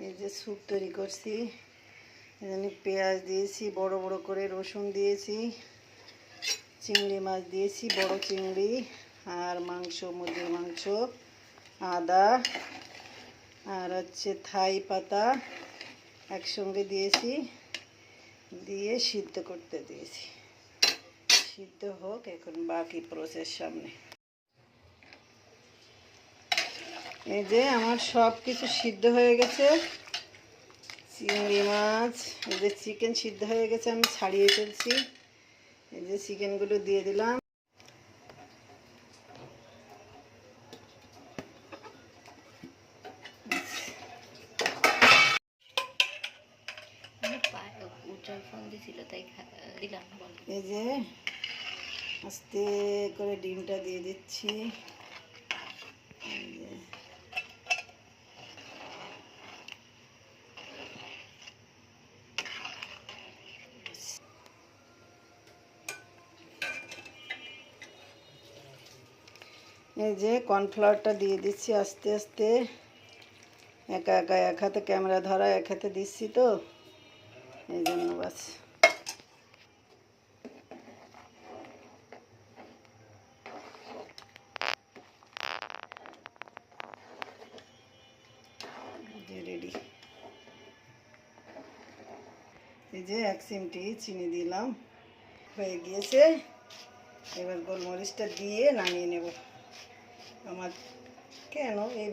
এই যে স্যুপ তৈরি করছি। এখানে পেঁয়াজ দিয়েছি বড় বড় করে, রসুন দিয়েছি, চিংড়ি মাছ দিয়েছি বড় চিংড়ি, আর মাংস, মুরগির মাংস, আদা আর হচ্ছে থাই পাতা একসঙ্গে দিয়েছি, দিয়ে সিদ্ধ করতে দিয়েছি। সিদ্ধ হোক, এখন বাকি প্রসেস সামনে। এই যে আমার সব কিছু সিদ্ধ হয়ে গেছে। চিংড়ি মাছ, এই যে চিকেন সিদ্ধ হয়ে গেছে, আমি ছাড়িয়ে ফেলছি। এই যে চিকেনগুলো দিয়ে দিলাম। এই যে আস্তে করে ডিমটা দিয়ে দিচ্ছি। এই যে কর্নফ্লাওয়ারটা দিয়ে দিচ্ছি আস্তে আস্তে, একা একা, এক হাতে ক্যামেরা ধরা, এক হাতে দিচ্ছি তো এই জন্য বাস। রেডি। এই যে 1 চিমটি চিনি দিলাম, হয়ে গিয়েছে। এবার গোলমরিচটা দিয়ে নামিয়ে নেব। আমার কেন এই